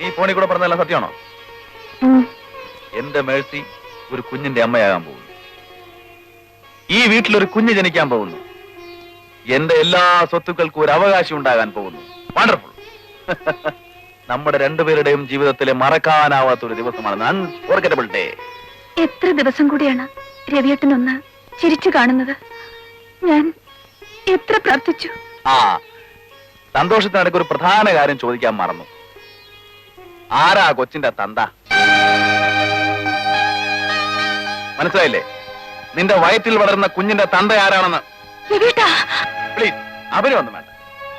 നീ ഫോണിൽ കൂടെ പറഞ്ഞതല്ല സത്യമാണോ? എന്റെ മേഴ്സി ഒരു കുഞ്ഞിന്റെ അമ്മയാകാൻ പോകുന്നു. ഈ വീട്ടിലൊരു കുഞ്ഞ് ജനിക്കാൻ പോകുന്നു. എന്റെ എല്ലാ സ്വത്തുക്കൾക്കും ഒരു അവകാശം ഉണ്ടാകാൻ പോകുന്നു. വണ്ടർഫുൾ. നമ്മുടെ രണ്ടുപേരുടെയും ജീവിതത്തിലെ മറക്കാനാവാത്ത ഒരു ദിവസമാണ്. Unforgettable day. എത്ര ദിവസം കൂടിയാണ് രവിയേട്ടനൊന്ന് ചിരിച്ചു കാണുന്നത്. ഞാൻ എത്ര പ്രാർത്ഥിച്ചു. സന്തോഷത്തിനിടയ്ക്ക് ഒരു പ്രധാന കാര്യം ചോദിക്കാൻ മറന്നു. ആരാ കൊച്ചിന്റെ തന്ത? മനസ്സിലായില്ലേ? നിന്റെ വയറ്റിൽ വളരുന്ന കുഞ്ഞിന്റെ തന്ത ആരാണെന്ന്. പ്ലീസ്, അവരൊന്നും വേണ്ട.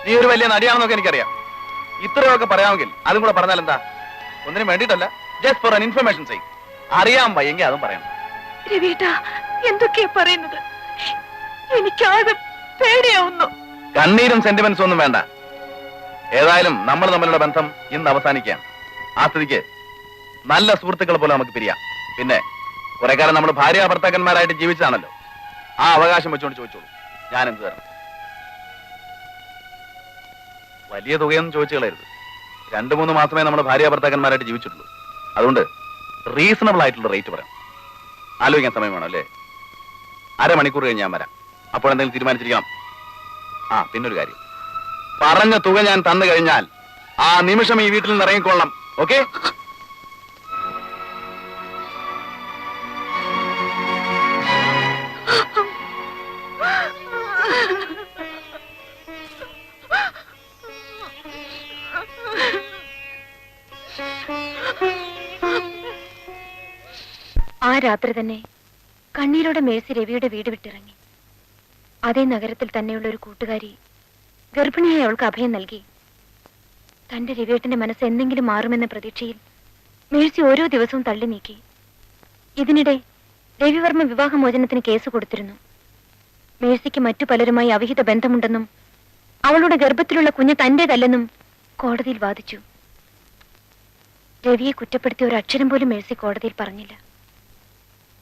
നീ ഒരു വലിയ നടിയാണെന്നൊക്കെ എനിക്കറിയാം. ഇത്രയൊക്കെ പറയാമെങ്കിൽ അതും കൂടെ പറഞ്ഞാൽ എന്താ? ഒന്നിനും വേണ്ടിയിട്ടല്ല, just for an information sake. അറിയാൻ വയ്യെങ്കിൽ അതും പറയണം. എന്തൊക്കെയാ പറയുന്നത്? എനിക്കാകെ പേടിയാവുന്നു. കണ്ണീരും സെന്റിമെന്റ്സും ഒന്നും വേണ്ട. ഏതായാലും നമ്മൾ തമ്മിലുള്ള ബന്ധം ഇന്ന് അവസാനിക്കുകയാണ്. ആ സ്ഥിതിക്ക് നല്ല സുഹൃത്തുക്കൾ പോലെ നമുക്ക് പിരിയാം. പിന്നെ കുറെ കാലം നമ്മൾ ഭാര്യ ഭർത്താക്കന്മാരായിട്ട് ജീവിച്ചതാണല്ലോ. ആ അവകാശം വെച്ചുകൊണ്ട് ചോദിച്ചോളൂ, ഞാൻ എന്ത് തരണം? വലിയ തുകയൊന്നും ചോദിച്ചു കളയരുത്. 2-3 മാസമേ നമ്മൾ ഭാര്യ ഭർത്താക്കന്മാരായിട്ട് ജീവിച്ചിട്ടുള്ളൂ. അതുകൊണ്ട് റീസണബിൾ ആയിട്ടുള്ള റേറ്റ് പറയാം. ആലോചിക്കാൻ സമയം വേണം അല്ലേ? അരമണിക്കൂർ കഴിഞ്ഞ് ഞാൻ വരാം. അപ്പോഴെന്തെങ്കിലും തീരുമാനിച്ചിരിക്കണം. പിന്നൊരു കാര്യം, പറഞ്ഞ തുക ഞാൻ തന്നു കഴിഞ്ഞാൽ ആ നിമിഷം ഈ വീട്ടിൽ നിന്ന് ഇറങ്ങിക്കൊള്ളണം. ഓക്കെ? ആ രാത്രി തന്നെ കണ്ണീരോടെ മേഴ്സി രവിയുടെ വീട് വിട്ടിറങ്ങി. അതേ നഗരത്തിൽ തന്നെയുള്ള ഒരു കൂട്ടുകാരി ഗർഭിണിയായി അവൾക്ക് അഭയം നൽകി. തന്റെ രവിയേട്ടന്റെ മനസ്സ് എന്തെങ്കിലും മാറുമെന്ന പ്രതീക്ഷയിൽ മേഴ്സി ഓരോ ദിവസവും തള്ളി നീക്കി. ഇതിനിടെ രവിവർമ്മ വിവാഹമോചനത്തിന് കേസ് കൊടുത്തിരുന്നു. മേഴ്സിക്ക് മറ്റു പലരുമായി അവിഹിത ബന്ധമുണ്ടെന്നും അവളുടെ ഗർഭത്തിലുള്ള കുഞ്ഞ് തന്റേതല്ലെന്നും കോടതിയിൽ വാദിച്ചു. രവിയെ കുറ്റപ്പെടുത്തിയ ഒരു അക്ഷരം പോലും മേഴ്സി കോടതിയിൽ പറഞ്ഞില്ല.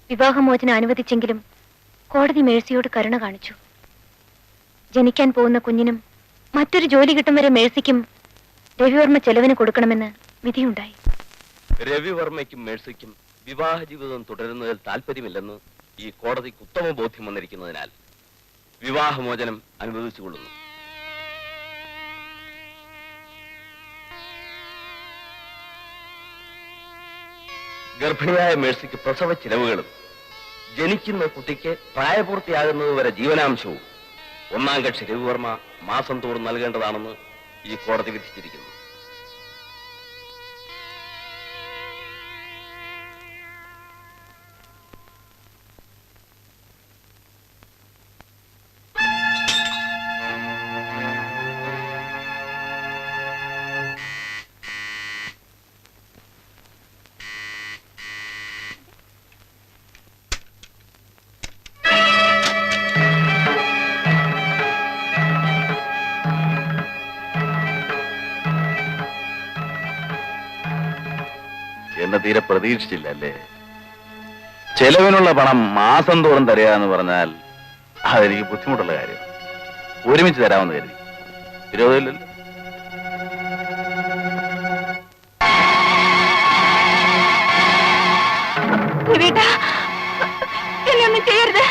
വിവാഹമോചനം അനുവദിച്ചെങ്കിലും കോടതി മേഴ്സിയോട് കരുണ കാണിച്ചു. ജനിക്കാൻ പോകുന്ന കുഞ്ഞിനും മറ്റൊരു ജോലി കിട്ടും വരെ മേഴ്സിക്കും രവിവർമ്മ ചെലവിന് കൊടുക്കണമെന്ന് വിധിയുണ്ടായി. രവിവർമ്മയ്ക്കും മേഴ്സിക്കും വിവാഹ ജീവിതം തുടരുന്നതിൽ താല്പര്യമില്ലെന്ന് ഈ കോടതിക്ക് ഉത്തമ ബോധ്യം വന്നിരിക്കുന്നതിനാൽ വിവാഹമോചനം അനുവദിച്ചുകൊള്ളുന്നു. ഗർഭിണിയായ മേഴ്സിക്ക് പ്രസവ ചിലവുകളും ജനിക്കുന്ന കുട്ടിക്ക് പ്രായപൂർത്തിയാകുന്നതുവരെ ജീവനാംശവും 1-ാം കക്ഷി രവിവർമ്മ മാസം തോറും നൽകേണ്ടതാണെന്ന് ഈ കോടതി വിധിച്ചിരിക്കുന്നു. എന്നെ തീരെ പ്രതീക്ഷിച്ചില്ല അല്ലേ? ചെലവിനുള്ള പണം മാസം തോറും തരിക എന്ന് പറഞ്ഞാൽ അതെനിക്ക് ബുദ്ധിമുട്ടുള്ള കാര്യം. ഒരുമിച്ച് തരാമെന്ന് കരുതി. വിരോധമില്ലല്ലോ? ഒന്നും ചെയ്യരുത്.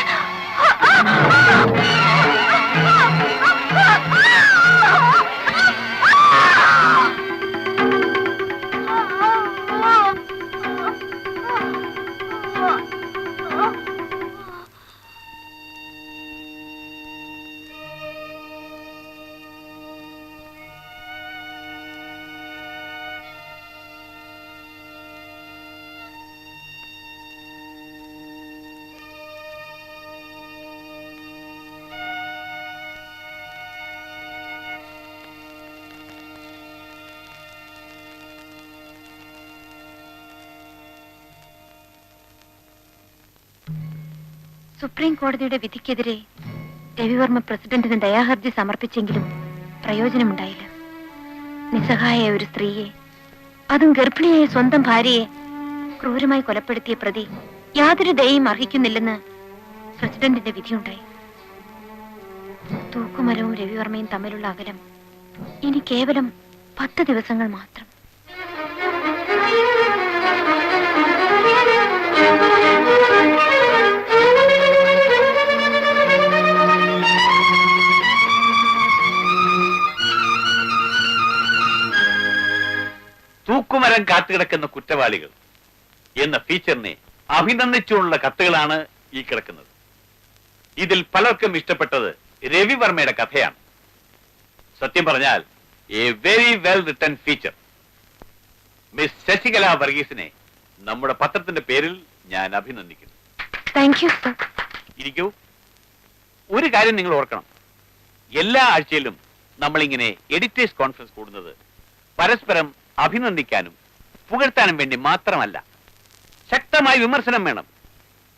സുപ്രീം കോടതിയുടെ വിധിക്കെതിരെ രവിവർമ്മ പ്രസിഡന്റിന് ദയാഹർജി സമർപ്പിച്ചെങ്കിലും പ്രയോജനമുണ്ടായില്ല. നിസ്സഹായ ഒരു സ്ത്രീയെ, അതും ഗർഭിണിയായ സ്വന്തം ഭാര്യയെ ക്രൂരമായി കൊലപ്പെടുത്തിയ പ്രതി യാതൊരു ദയയും അർഹിക്കുന്നില്ലെന്ന് പ്രസിഡന്റിന്റെ വിധിയുണ്ടായി. തൂക്കുമരവും രവിവർമ്മയും തമ്മിലുള്ള അകലം ഇനി കേവലം 10 ദിവസങ്ങൾ മാത്രം. തൂക്കുമരം കാത്തുകിടക്കുന്ന കുറ്റവാളികൾ എന്ന ഫീച്ചറിനെ അഭിനന്ദിച്ചുള്ള കത്തുകളാണ് ഈ കിടക്കുന്നത്. ഇതിൽ പലർക്കും ഇഷ്ടപ്പെട്ടത് രവിവർമ്മയുടെ കഥയാണ്. സത്യം പറഞ്ഞാൽ a very well written feature. Miss Sasikala വർഗീസിനെ നമ്മുടെ പത്രത്തിന്റെ പേരിൽ ഞാൻ അഭിനന്ദിക്കുന്നു. Thank you sir. ഇരിക്കൂ. ഒരു കാര്യം നിങ്ങൾ ഓർക്കണം, എല്ലാ ആഴ്ചയിലും നമ്മളിങ്ങനെ എഡിറ്റേഴ്സ് കോൺഫറൻസ് കൂടുന്നത് പരസ്പരം അഭിനന്ദിക്കാനും പുകഴ്ത്താനും വേണ്ടി മാത്രമല്ല. ശക്തമായ വിമർശനം വേണം.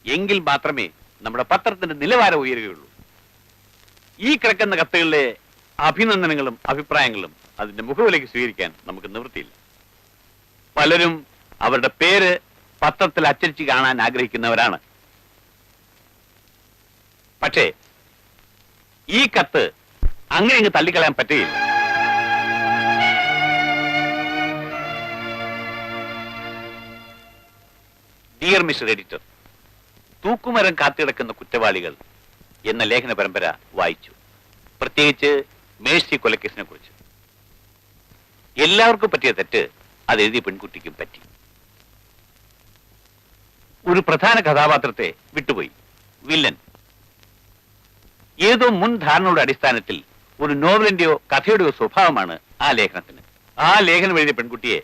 എങ്കിൽ മാത്രമേ നമ്മുടെ പത്രത്തിന്റെ നിലവാരം ഉയരുകയുള്ളൂ. ഈ കിടക്കുന്ന കത്തുകളിലെ അഭിനന്ദനങ്ങളും അഭിപ്രായങ്ങളും അതിന്റെ മുഖവിലേക്ക് സ്വീകരിക്കാൻ നമുക്ക് നിവൃത്തിയില്ല. പലരും അവരുടെ പേര് പത്രത്തിൽ അച്ചടിച്ച് കാണാൻ ആഗ്രഹിക്കുന്നവരാണ്. പക്ഷേ ഈ കത്ത് അങ്ങനെ ഇങ്ങ് തള്ളിക്കളയാൻ പറ്റുകയില്ല. ഡിയർ മിസ്റ്റർ എഡിറ്റർ, തൂക്കുമരം കാത്തുകിടക്കുന്ന കുറ്റവാളികൾ എന്ന ലേഖന പരമ്പര വായിച്ചു. പ്രത്യേകിച്ച് മേഴ്സി കൊലക്കേസിനെ കുറിച്ച്. എല്ലാവർക്കും പറ്റിയ തെറ്റ് അത് എഴുതിയ പെൺകുട്ടിക്കും പറ്റി. ഒരു പ്രധാന കഥാപാത്രത്തെ വിട്ടുപോയി, വില്ലൻ. ഏതോ മുൻ ധാരണയുടെ അടിസ്ഥാനത്തിൽ ഒരു നോവലിന്റെയോ കഥയുടെയോ സ്വഭാവമാണ് ആ ലേഖനത്തിന്. ആ ലേഖനം എഴുതിയ പെൺകുട്ടിയെ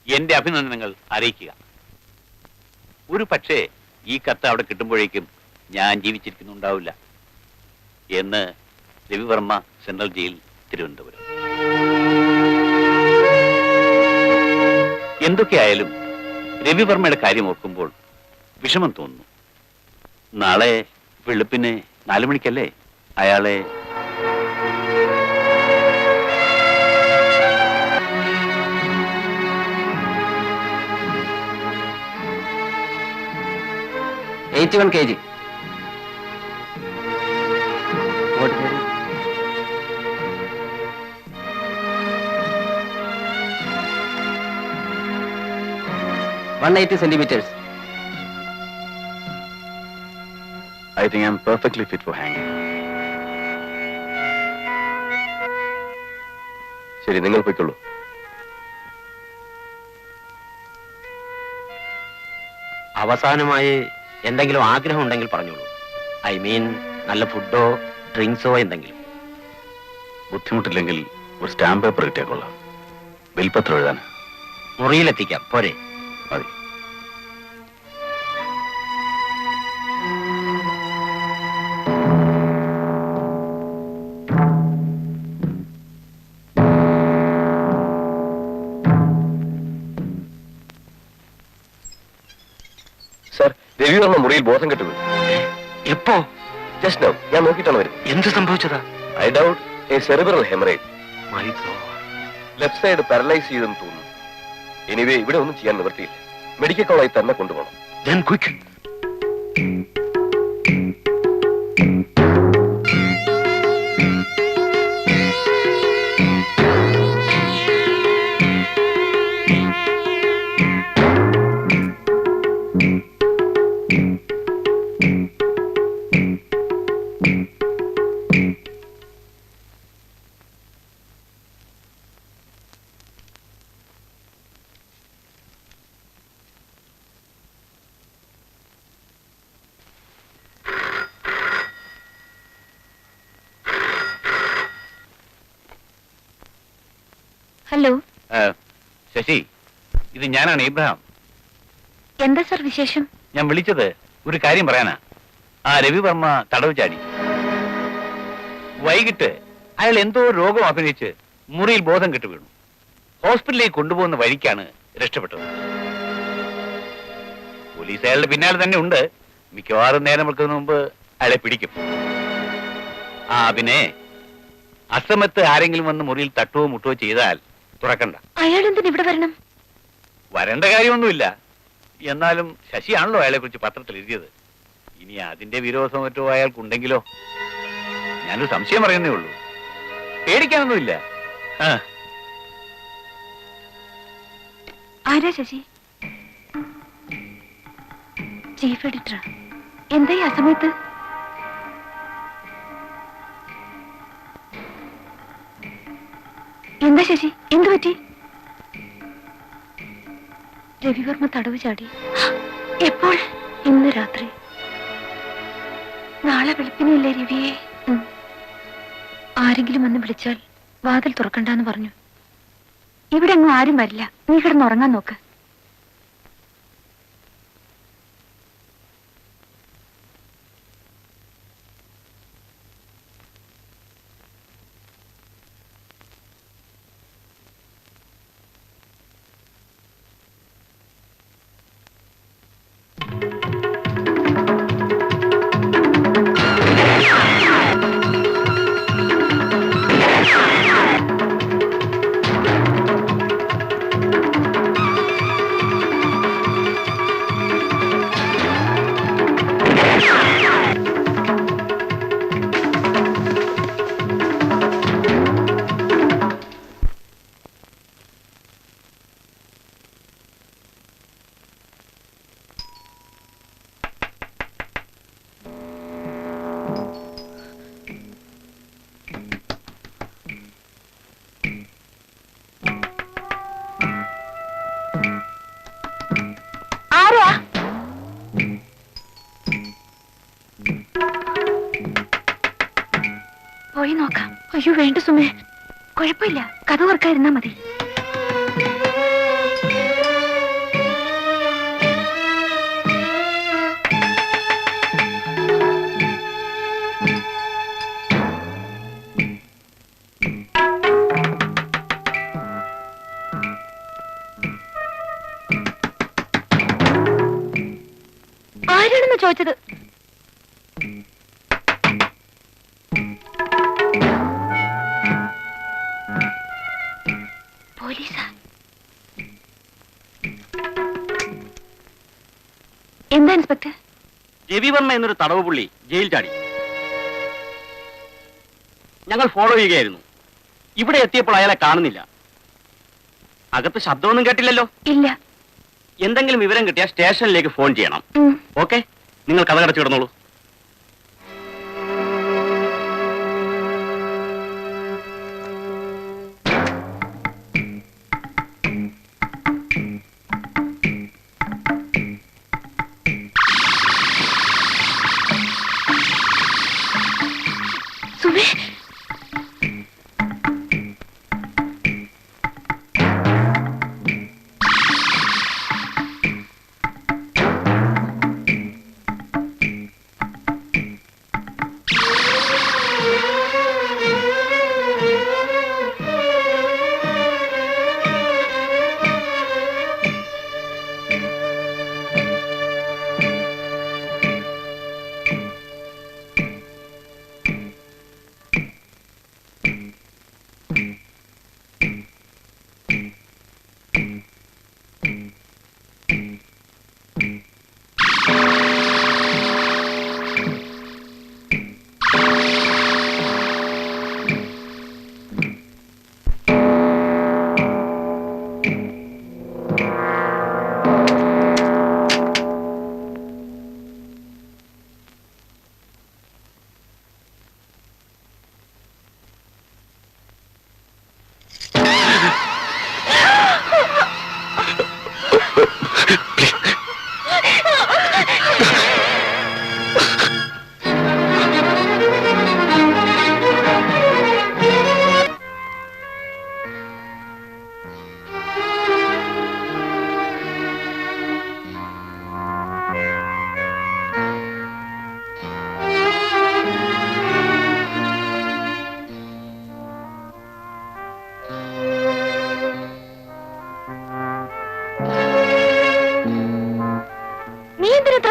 എന്റെ അഭിനന്ദനങ്ങൾ അറിയിക്കുക. ഒരു പക്ഷേ ഈ കത്ത് അവിടെ കിട്ടുമ്പോഴേക്കും ഞാൻ ജീവിച്ചിരിക്കുന്നുണ്ടാവില്ല. എന്ന് രവിവർമ്മ, സെൻട്രൽ ജയിൽ, തിരുവനന്തപുരം. എന്തൊക്കെയായാലും രവിവർമ്മയുടെ കാര്യം ഓർക്കുമ്പോൾ വിഷമം തോന്നുന്നു. നാളെ വെളുപ്പിന് 4 മണിക്കല്ലേ അയാളെ kg. centimeters. I think I'm perfectly fit for hanging. ശരി, നിങ്ങൾ പോയിക്കൊള്ളൂ. അവസാനമായി എന്തെങ്കിലും ആഗ്രഹം ഉണ്ടെങ്കിൽ പറഞ്ഞോളൂ. ഐ മീൻ നല്ല ഫുഡോ ഡ്രിങ്ക്സോ എന്തെങ്കിലും. ബുദ്ധിമുട്ടില്ലെങ്കിൽ ഒരു സ്റ്റാമ്പ് പേപ്പർ കിട്ടിയാക്കൊള്ളാം. വിൽപത്രം എഴുതാൻ. മുറിയിലെത്തിക്കാം, പോരെ? മതി. സർ, രവിവർമ്മ മുറിയിൽ ബോധം കെട്ടുപോയി. എപ്പോ? Just now. ഞാൻ നോക്കിയിട്ടാണ് വരുന്നത്. എന്ത് സംഭവിച്ചതാ? I doubt a cerebral haemorrhage. My God. Left side paralyse ചെയ്തെന്ന് തോന്നുന്നു. എനിവേ ഇവിടെ ഒന്നും ചെയ്യാൻ നിവൃത്തിയില്ല. മെഡിക്കൽ കോളേജിൽ തന്നെ കൊണ്ടുപോകണം. Then quick. ഹലോ. ശശി, ഇത് ഞാനാണ്, ഇബ്രഹാം. എന്താ സർ വിശേഷം? ഞാൻ വിളിച്ചത് ഒരു കാര്യം പറയാനാ. ആ രവിവർമ്മ തടവ് ചാടി. വൈകിട്ട് അയാൾ എന്തോ രോഗം അഭിനയിച്ച് മുറിയിൽ ബോധം കെട്ടു വീണു. ഹോസ്പിറ്റലിലേക്ക് കൊണ്ടുപോകുന്ന വഴിക്കാണ് രക്ഷപ്പെട്ടത്. പോലീസ് അയാളുടെ പിന്നാലെ തന്നെ ഉണ്ട്. മിക്കവാറും നേരം വെക്കുന്നതിന് മുമ്പ് അയാളെ പിടിക്കും. പിന്നെ അസമത്ത് ആരെങ്കിലും വന്ന് മുറിയിൽ തട്ടുവോ മുട്ടുവോ ചെയ്താൽ തുറക്കണ്ട. അയാൾ എന്തിന് ഇവിടെ വരണം? വരേണ്ട കാര്യമൊന്നുമില്ല. എന്നാലും ശശിയാണല്ലോ അയാളെ കുറിച്ച് പത്രത്തിൽ എഴുതിയത്. ഇനി അതിന്റെ വിരോധം മറ്റോ അയാൾക്കുണ്ടെങ്കിലോ? ഞാനൊരു സംശയം പറയുന്നേ ഉള്ളൂ. പേടിക്കാനൊന്നുമില്ല. ആരാ ശശി? Chief editor. എന്താ ഈ അസമയത്ത്? എന്താ ശശി, എന്തു പറ്റി? രവിവർമ്മ തടവ് ചാടി. എപ്പോൾ? ഇന്ന് രാത്രി. നാളെ വെളുപ്പിനല്ലേ രവിയെ? ആരെങ്കിലും വന്ന് വിളിച്ചാൽ വാതിൽ തുറക്കണ്ടെന്ന് പറഞ്ഞു. ഇവിടെ അങ്ങ് ആരും വരില്ല. നീ കിടന്നുറങ്ങാൻ നോക്ക്. പോയി നോക്കാം. അയ്യോ വേണ്ട സുമേ, കുഴപ്പമില്ല, കഥ ഓർക്കാതിരുന്നാ മതി. ആരാണെന്ന് ചോദിച്ചത്? പോലീസാ? എന്താ ഇൻസ്പെക്ടർ? രവിവർമ്മ എന്നൊരു തടവ് പുള്ളി ജയിൽ ചാടി. ഞങ്ങൾ ഫോളോ ചെയ്യുകയായിരുന്നു. ഇവിടെ എത്തിയപ്പോൾ അയാളെ കാണുന്നില്ല. അകത്ത് ശബ്ദമൊന്നും കേട്ടില്ലല്ലോ? ഇല്ല. എന്തെങ്കിലും വിവരം കിട്ടിയാൽ സ്റ്റേഷനിലേക്ക് ഫോൺ ചെയ്യണം. ഓക്കെ, നിങ്ങൾ കഥ കടച്ചു കിടന്നോളൂ. സുമേ,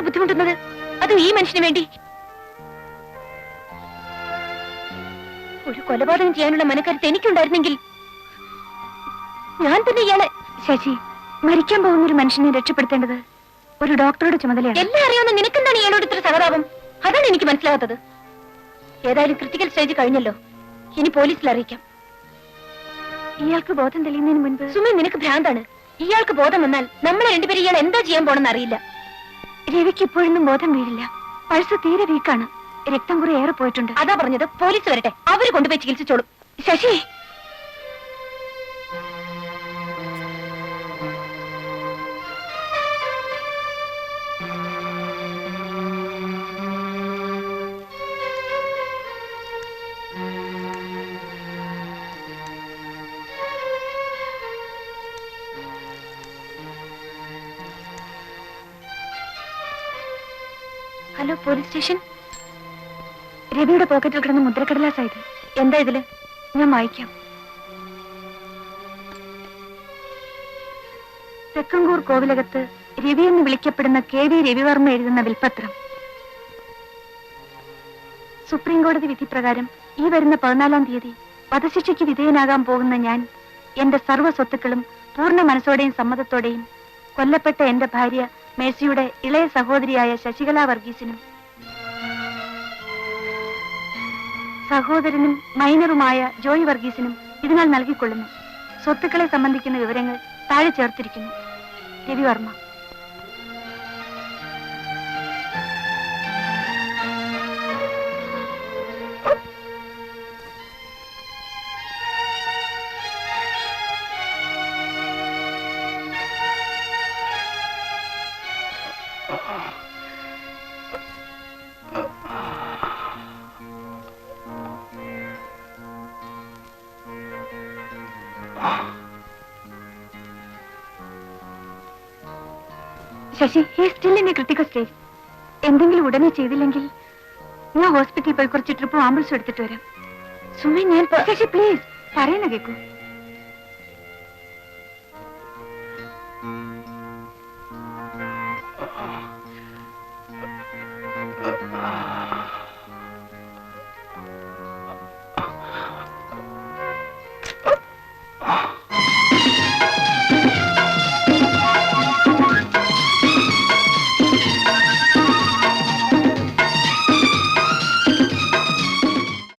ബുദ്ധിമുട്ടുന്നത് അത് ഈ മനുഷ്യന് വേണ്ടി? ഒരു കൊലപാതകം ചെയ്യാനുള്ള മനക്കരുത്ത് എനിക്കുണ്ടായിരുന്നെങ്കിൽ ഞാൻ തന്നെ ഇയാളെ... ശശി, മരിക്കാൻ പോകുന്ന ഒരു മനുഷ്യനെ രക്ഷപ്പെടുത്തേണ്ടത് ഒരു ഡോക്ടറുടെ ചുമതലയാണ്. എല്ലാം അറിയാവുന്ന നിനക്കെന്താണ് ഇയാളോട് ഇത്ര സഹതാപം? അതാണ് എനിക്ക് മനസ്സിലാകാത്തത്. ഏതായാലും ക്രിട്ടിക്കൽ സ്റ്റേജ് കഴിഞ്ഞല്ലോ, ഇനി പോലീസിൽ അറിയിക്കാം. ഇയാൾക്ക് ബോധം തെളിയുന്നതിന് മുൻപ് സുമി, നിനക്ക് ഭ്രാന്താണ്. ഇയാൾക്ക് ബോധം വന്നാൽ നമ്മളെ രണ്ടുപേരും ഇയാൾ എന്താ ചെയ്യാൻ പോണെന്ന് അറിയില്ല. രവിക്ക് ഇപ്പോഴൊന്നും ബോധം വീഴില്ല. പൾസ് തീരെ വീക്കാണ്. രക്തം കുറെ ഏറെ പോയിട്ടുണ്ട്. അതാ പറഞ്ഞത്, പോലീസ് വരട്ടെ, അവര് കൊണ്ടുപോയി ചികിത്സിച്ചോളും. Sasi, hello, police station. രവിയുടെ പോക്കറ്റിൽ കിടന്ന മുദ്രക്കടലാസായത്. എന്താ ഇതില്? ഞാൻ വായിക്കാം. തെക്കങ്കൂർ കോവിലകത്ത് രവി എന്ന് വിളിക്കപ്പെടുന്ന KV രവിവർമ്മ എഴുതുന്ന വിൽപ്പത്രം. സുപ്രീം കോടതി വിധി പ്രകാരം ഈ വരുന്ന 14-ാം തീയതി വധശിക്ഷയ്ക്ക് വിധേയനാകാൻ പോകുന്ന ഞാൻ എന്റെ സർവ്വ സ്വത്തുക്കളും പൂർണ്ണ മനസ്സോടെയും സമ്മതത്തോടെയും കൊല്ലപ്പെട്ട എന്റെ ഭാര്യ മേഴ്സിയുടെ ഇളയ സഹോദരിയായ ശശികല വർഗീസിനും സഹോദരനും മൈനറുമായ ജോയ് വർഗീസിനും ഇതിനാൽ നൽകിക്കൊള്ളുന്നു. സ്വത്തുക്കളെ സംബന്ധിക്കുന്ന വിവരങ്ങൾ താഴെ ചേർത്തിരിക്കുന്നു. Ravi Varma. Sasi, he still in a critical stage. എന്തെങ്കിലും ഉടനെ ചെയ്തില്ലെങ്കിൽ ഞാൻ ഹോസ്പിറ്റലിൽ പോയി കുറച്ച് ട്രിപ്പ് ആംബുലൻസ് എടുത്തിട്ട് വരാം. സുമേ, ഞാൻ ശശി പ്ലീസ് പറയുന്ന കേൾക്കൂ.